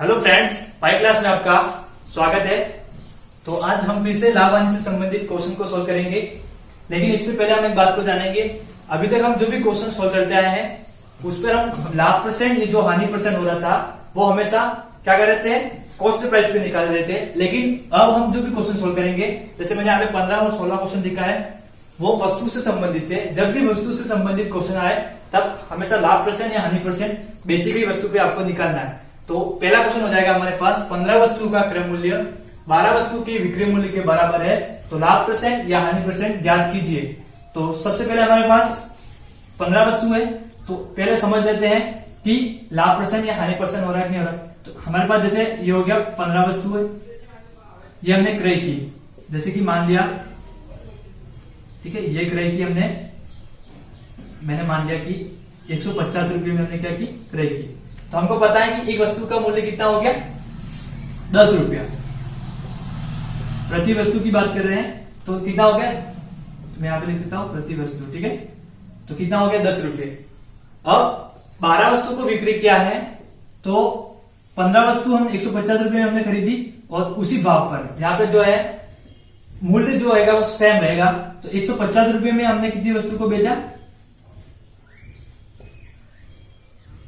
Hello friends, पाई class में आपका स्वागत है। तो आज हम फिर से लाभ हानि से संबंधित क्वेश्चन को सोल्व करेंगे, लेकिन इससे पहले हम एक बात को जानेंगे। अभी तक हम जो भी क्वेश्चन सोल्व करते आए हैं उस पर हम लाभ परसेंट, ये जो हानि परसेंट हो रहा था वो हमेशा क्या कर रहे थे, कॉस्ट प्राइस पे निकाल रहे थे। लेकिन अब हम जो भी क्वेश्चन सोल्व करेंगे, जैसे मैंने यहाँ पे 15 और 16 क्वेश्चन दिखा है, वो वस्तु से संबंधित थे। जब भी वस्तु से संबंधित क्वेश्चन आए तब हमेशा लाभ परसेंट या हानि परसेंट बेची गई वस्तु पे आपको निकालना है। तो पहला क्वेश्चन हो जाएगा हमारे पास, 15 वस्तु का क्रय मूल्य 12 वस्तु के विक्रय मूल्य के बराबर है, तो लाभ परसेंट या हानि परसेंट ज्ञात कीजिए। तो सबसे पहले हमारे पास 15 वस्तु है, तो पहले समझ लेते हैं कि लाभ परसेंट या हानि परसेंट हो रहा है कि नहीं हो रहा है। तो हमारे पास जैसे ये हो गया 15 वस्तु है, ये हमने क्रय की, जैसे कि मान लिया, ठीक है, ये क्रय की मैंने मान लिया कि 150 रुपये में हमने क्या की, क्रय की। तो हमको पता है कि एक वस्तु का मूल्य कितना हो गया, 10 रुपया। प्रति वस्तु की बात कर रहे हैं तो कितना हो गया, मैं यहां पे लिख देता हूं प्रति वस्तु, ठीक है। तो कितना हो गया, 10 रुपये। अब 12 वस्तु को विक्रय किया है, तो 15 वस्तु हम 150 रुपये में हमने खरीदी, और उसी भाव पर यहाँ पे जो है मूल्य जो रहेगा वो सेम रहेगा। तो 150 रुपये में हमने कितनी वस्तु को बेचा,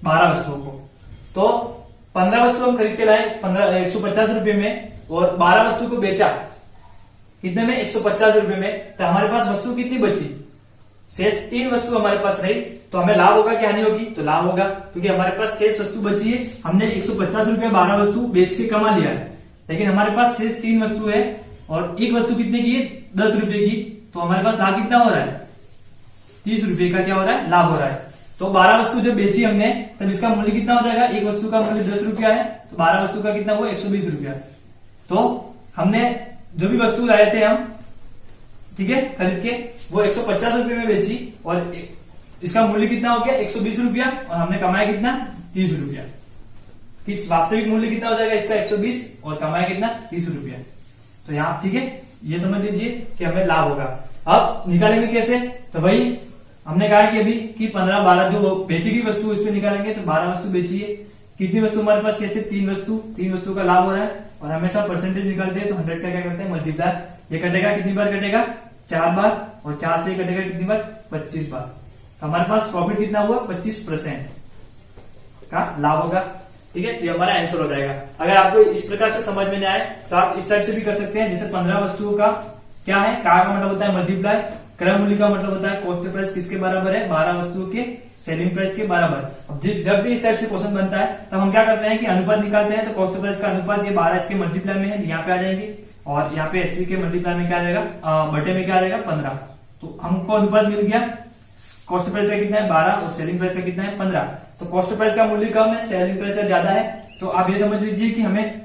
12 वस्तुओं को। तो 15 वस्तु हम खरीद के लाए 150 रुपये में, और 12 वस्तु को बेचा कितने में, 150 रुपये में। तो हमारे पास वस्तु कितनी बची, शेष 3 वस्तु हमारे पास रही। तो हमें लाभ होगा कि हानि होगी, तो लाभ होगा, क्योंकि हमारे पास शेष वस्तु बची है। हमने 150 रुपये 12 वस्तु बेच के कमा लिया है, लेकिन हमारे पास शेष 3 वस्तु है, और एक वस्तु कितने की है, 10 रुपये की। तो हमारे पास लाभ कितना हो रहा है, 30 रुपये का क्या हो रहा है, लाभ हो रहा है। तो 12 वस्तु जब बेची हमने, तब इसका मूल्य कितना हो जाएगा, एक वस्तु का मूल्य 10 रुपया है, तो 12 वस्तु का कितना हुआ, 120 रुपया। तो हमने जो भी वस्तु लाए थे हम, ठीक है, खरीद के, वो 150 रुपये में बेची, और इसका मूल्य कितना हो गया, 120 रुपया, और हमने कमाया कितना, 30 रुपया। वास्तविक मूल्य कितना हो जाएगा इसका, 120, और कमाया कितना, 30 रुपया। तो यहाँ ठीक है, ये समझ लीजिए कि हमें लाभ होगा। अब निकालेंगे कैसे, तो वही हमने कहा कि अभी कि 15 12 जो बेची गई वस्तु इस पे निकालेंगे। तो 12 वस्तु बेची है, कितनी वस्तु हमारे पास, जैसे 3 वस्तु का लाभ हो रहा है, और हमेशा परसेंटेज निकालते हैं तो 100 का क्या करते हैं, मल्टीप्लाई। ये कटेगा कितनी बार कटेगा, 4 बार, और 4 से कटेगा कितनी बार, 25 बार। तो हमारे पास प्रॉफिट कितना हुआ, 25% का लाभ होगा, ठीक है। तो ये हमारा आंसर हो जाएगा। अगर आपको इस प्रकार से समझ में नहीं आए तो आप इस टाइप से भी कर सकते हैं। जैसे 15 वस्तुओं का क्या है, का मतलब होता है मल्टीप्लाई, क्रय मूल्य का मतलब होता है कॉस्ट प्राइस किसके बराबर है, 12 वस्तुओं के सेलिंग प्राइस के बराबर। अब जब भी इस टाइप से क्वेश्चन बनता है तब हम क्या करते हैं कि अनुपात निकालते हैं। तो कॉस्ट प्राइस का अनुपात ये 12 इसके मल्टीप्लाई में है, यहाँ पे आ जाएंगे, और यहाँ पे एसवी के मल्टीप्लाई में क्या आ जाएगा, बटे में क्या आ जाएगा, 15। तो हमको अनुपात मिल गया, कॉस्ट प्राइस का कितना है 12, और सेलिंग प्राइस का कितना है 15। तो कॉस्ट प्राइस का मूल्य कम है, सेलिंग प्राइस का ज्यादा है। तो आप ये समझ लीजिए कि हमें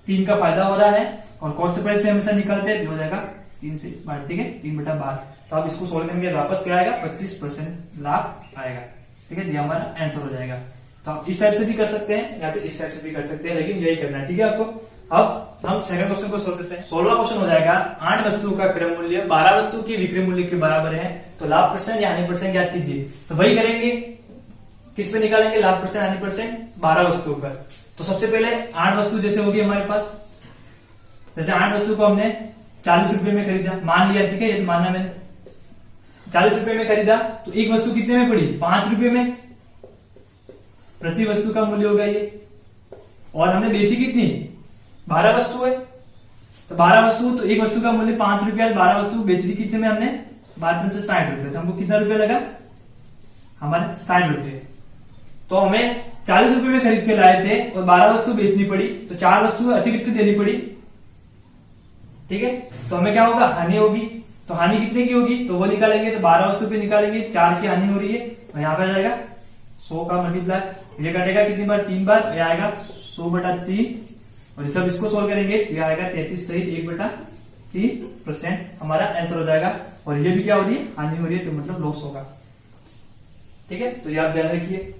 3 का फायदा हो रहा है, और कॉस्ट प्राइस पे हमेशा निकालते हैं, हो जाएगा 3 से 12, ठीक है, 3/12। तो आप इसको सोल्व करेंगे, वापस क्या आएगा, 25% लाभ आएगा, ठीक है। ये हमारा आंसर हो जाएगा। तो आप इस टाइप से भी कर सकते हैं, या फिर इस टाइप से भी कर सकते हैं, लेकिन यही करना है, ठीक है आपको। अब हम सेकंड क्वेश्चन को सोल्व करते हैं। 16वां क्वेश्चन हो जाएगा, 8 वस्तु का क्रय मूल्य 12 वस्तु की विक्रय मूल्य के बराबर है, तो लाभ परसेंट या हानि परसेंट ज्ञात कीजिए। तो वही करेंगे, किस पे निकालेंगे, लाभ परसेंट हानि परसेंट 12 वस्तुओं पर। तो सबसे पहले 8 वस्तु जैसे होगी हमारे पास, जैसे 8 वस्तु को हमने 40 रुपए में खरीदा, मान लिया, ठीक है, ये तो माना मैंने, 40 रुपए में खरीदा, तो एक वस्तु कितने में पड़ी, 5 रुपए में, प्रति वस्तु का मूल्य होगा ये। और हमने बेची कितनी, 12 वस्तु है, तो 12 वस्तु, तो एक वस्तु का मूल्य 5 रुपया, 12 वस्तु बेच दी कितने में हमने, 60 रुपए। तो हमको कितना रुपया लगा, हमारे 60 रुपये। तो हमें 40 रुपए में खरीद के लाए थे, और 12 वस्तु बेचनी पड़ी, तो 4 वस्तु अतिरिक्त देनी पड़ी, ठीक है। तो हमें क्या होगा, हानि होगी। तो हानि कितने की होगी, तो वो निकालेंगे, तो 12 वस्तु पे निकालेंगे, 4 की हानि हो रही है, और यहाँ पे आ जाएगा 100 का मल्टीप्लाई, ये कटेगा कितनी बार, 3 बार, ये आएगा 100/3, और जब इसको सोल्व करेंगे तो ये आएगा 33 सहित 1/3% हमारा आंसर हो जाएगा। और ये भी क्या हो रही है, हानि हो रही है, तो मतलब लॉस होगा, ठीक है। तो ये आप ध्यान रखिए।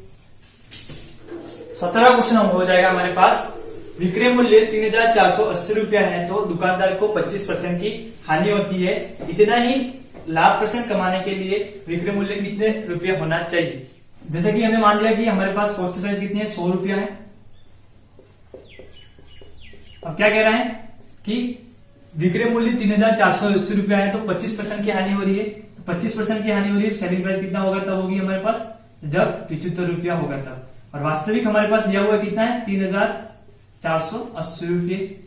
17वां क्वेश्चन हो जाएगा हमारे पास, विक्रय मूल्य 3480 रुपया है, तो दुकानदार को 25% की हानि होती है। इतना ही लाभ परसेंट कमाने के लिए विक्रय मूल्य कितने रुपया होना चाहिए। जैसे कि हमें मान लिया कि हमारे पास कॉस्ट प्राइस कितनी है, 100 रुपया है, अब क्या कह रहा है कि विक्रय मूल्य 3,480 रुपया है, तो 25% की हानि हो रही है। तो 25% की हानि हो रही है, सेलिंग प्राइस कितना होगा तब होगी हमारे पास, जब 75 रुपया होगा तब। और वास्तविक हमारे पास दिया हुआ कितना है, 3,480 रुपये।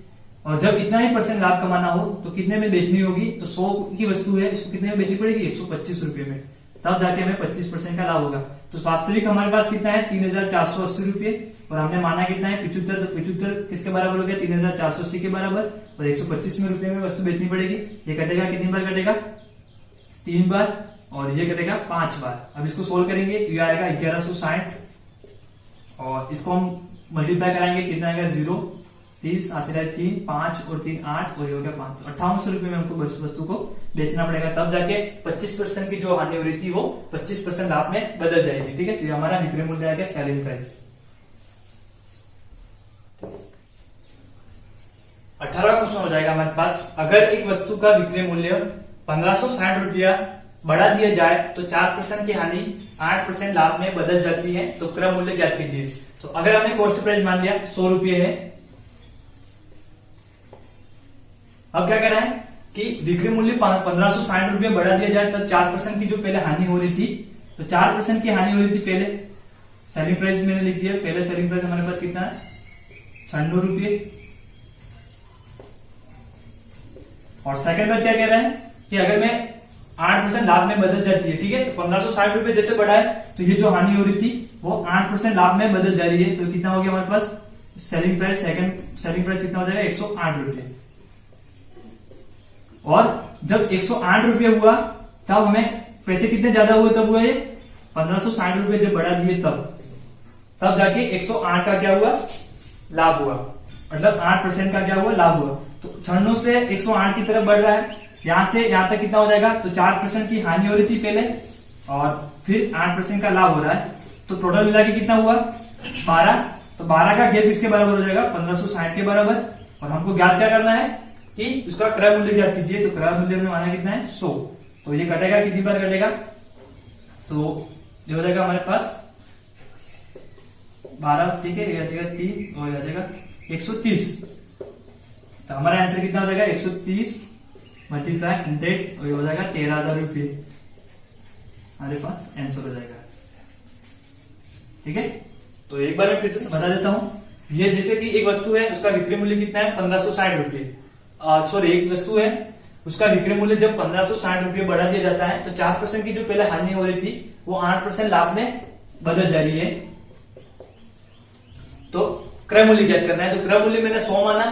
और जब इतना ही परसेंट लाभ कमाना हो तो कितने में बेचनी होगी, तो 100 की वस्तु है, इसको कितने में बेचनी पड़ेगी, 125 रुपये में, तब जाके हमें 25% का लाभ होगा। तो वास्तविक हमारे पास कितना है, 3,480 रुपये, और हमने माना कितना है 75, तो 75 किसके बराबर हो गया, 3,480 के बराबर, और 125 रुपये में वस्तु बेचनी पड़ेगी। ये कटेगा कितनी बार कटेगा, 3 बार, और ये कटेगा 5 बार। अब इसको सोल्व करेंगे तो ये आएगा 1160, और इसको हम मल्टीप्लाई कराएंगे, कितना आएगा 0, 30, 3, 5 और 3 8, और ये हो गया 5। तो 5800 रुपये में हमको वस्तु को बेचना पड़ेगा, तब जाके 25% की जो हानि हो रही थी वो 25% लाभ में बदल जाएगी। ठीक है, तो ये हमारा विक्रय मूल्य आ गया, सेलिंग प्राइस। 18वां क्वेश्चन हो जाएगा हमारे पास, अगर एक वस्तु का विक्रय मूल्य 1560 रुपया बढ़ा दिया जाए तो 4% की हानि 8% लाभ में बदल जाती है, तो क्रय मूल्य ज्ञात कीजिए। तो अगर हमने कॉस्ट प्राइस मान लिया 100 रुपये है, अब क्या कह रहा है कि विक्रय मूल्य 1560 रुपये बढ़ा दिया जाए तब 4% की जो पहले हानि हो रही थी, तो 4% की हानि हो रही थी पहले, सेलिंग प्राइस मैंने लिख दिया, पहले सेलिंग प्राइस हमारे पास कितना है 96 रुपये। और सेकंड में क्या कह रहा है कि अगर मैं 8% लाभ में बदल जाती है, ठीक है, तो 1560 रुपये जैसे बढ़ा है तो ये जो हानि हो रही थी वो 8% लाभ में बदल जा रही है, तो कितना हो गया हमारे पास selling price, second selling price कितना हो जाएगा 108 रुपये। और जब 108 रुपये हुआ तब हमें पैसे कितने ज्यादा हुए, तब हुए 1560 रुपये जब बढ़ा दिए तब जाके 108 का क्या हुआ, लाभ हुआ, मतलब 8% का क्या हुआ, लाभ हुआ। तो 96 से 108 की तरफ बढ़ रहा है, यहां से यहां तक कितना हो जाएगा, तो 4% की हानि हो रही थी पहले और फिर 8% का लाभ हो रहा है, तो टोटल मिला के कितना हुआ 12। तो 12 का गैप इसके बराबर हो जाएगा 1560 के बराबर। और हमको ज्ञात क्या करना है कि उसका क्रय मूल्य ज्ञात कीजिए, तो क्रय मूल्य में माना कितना है 100, तो ये कटेगा कितनी बार कटेगा, तो ये हो जाएगा हमारे पास 12, ठीक है, ये आ जाएगा 3 और ये आ जाएगा 130। तो हमारा आंसर कितना हो जाएगा 130 मल्टीप्लाई 100, और ये हो जाएगा 13,000 रुपये, हमारे पास आंसर हो जाएगा। ठीक है, तो एक बार मैं फिर से बता देता हूं, ये जैसे कि एक वस्तु है उसका विक्रय मूल्य कितना है 1560 रुपये, सॉरी एक वस्तु है उसका विक्रय मूल्य जब 1560 रुपये बढ़ा दिया जाता है तो 4% की जो पहले हानि हो रही थी वो 8% लाभ में बदल जा रही है, तो क्रय मूल्य ज्ञात करना है। तो क्रय मूल्य मैंने 100 माना,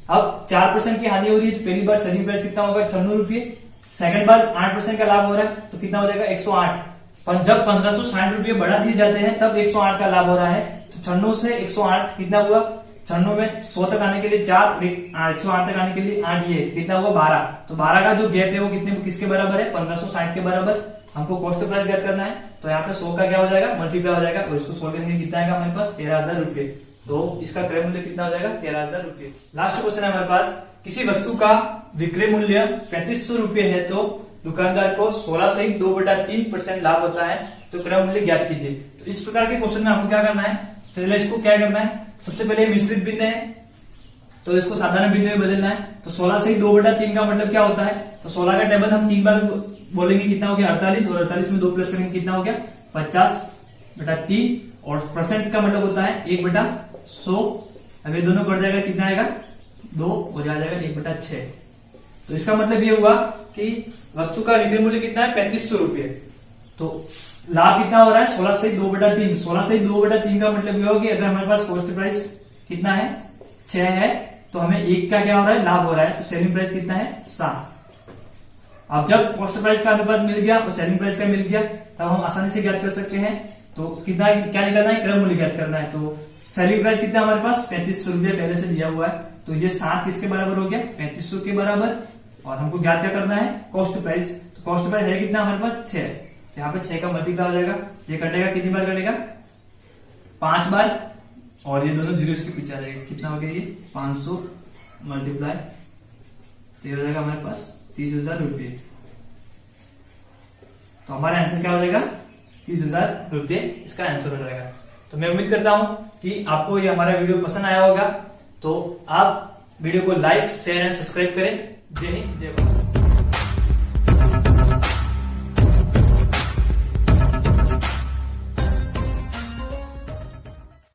अब 4% की हानि हो रही है तो पहली बार सेलिंग प्राइस कितना होगा 96 रुपये, सेकंड बार 8% का लाभ हो रहा है तो कितना हो जाएगा 108। पर जब 1560 रुपये बढ़ा दिए जाते हैं तब 108 का लाभ हो रहा है, तो 96 से 108 कितना हुआ, 96 में 100 तक आने के लिए 4 और 108 तक आने के लिए 8, ये कितना हुआ 12। तो 12 का जो गैप है वो कितने किसके बराबर है 1560 के बराबर। हमको कॉस्ट प्राइस ज्ञात करना है, तो यहाँ पे 100 का क्या हो जाएगा मल्टीप्लाई हो जाएगा, और इसको सोल्व करेंगे कितना आएगा हमारे पास 13,000 रुपये, तो इसका क्रय मूल्य कितना हो जाएगा 13,000 रुपये। लास्ट क्वेश्चन है हमारे पास, किसी वस्तु का विक्रय मूल्य 3500 रुपये है तो दुकानदार को 16 सहित 2/3% लाभ होता है, तो क्रय मूल्य ज्ञात कीजिए। तो इस प्रकार के क्वेश्चन में आपको क्या करना है, पहले इसको क्या करना है, सबसे पहले मिश्रित भिन्न है तो इसको साधारण भिन्न में बदलना है। तो 16 सहित 2/3 का मतलब क्या होता है, तो 16 का टेबल हम 3 बार बोलेंगे कितना हो गया 48, और 48 में 2 प्लस करेंगे कितना हो गया 50/3, और परसेंट का मतलब होता है 1/100। अब ये दोनों कट जाएगा कितना आएगा 2, और आ जाएगा 1/6। तो इसका मतलब ये हुआ कि वस्तु का विक्रय मूल्य कितना है 3500 रुपये, तो लाभ कितना हो रहा है 16 से 2/3। 16 से 2/3 का मतलब ये होगा कि अगर हमारे पास कॉस्ट प्राइस कितना है 6 है तो हमें 1 का क्या हो रहा है लाभ हो रहा है, तो सेलिंग प्राइस कितना है 7। अब जब कॉस्ट प्राइस का अनुपात मिल गया और सेलिंग प्राइस का मिल गया तब हम आसानी से ज्ञात कर सकते हैं। तो कितना क्या निकालना है, क्रय मूल्य ज्ञात करना है। तो सेलिंग प्राइस कितना हमारे पास 3500 रुपये पहले से दिया हुआ है, तो ये 7 किसके बराबर हो गया 3500 के बराबर। और हमको ज्ञात क्या करना है कॉस्ट प्राइस, तो कॉस्ट प्राइस है कितना हमारे पास 6, तो यहाँ पे 6 का मल्टीप्लाई हो जाएगा, ये कटेगा कितनी बार कटेगा 5 बार, और ये दोनों जीरो इसके पीछे आ जाएगा, कितना हो गया ये 500 मल्टीप्लाई, तो ये हो जाएगा हमारे पास 30,000 रुपये। तो हमारा आंसर क्या हो जाएगा 30,000 रुपये, इसका आंसर हो जाएगा। तो मैं उम्मीद करता हूं कि आपको ये हमारा वीडियो पसंद आया होगा। तो आप वीडियो को लाइक शेयर एंड सब्सक्राइब करें। जय हिंद, जय भारत।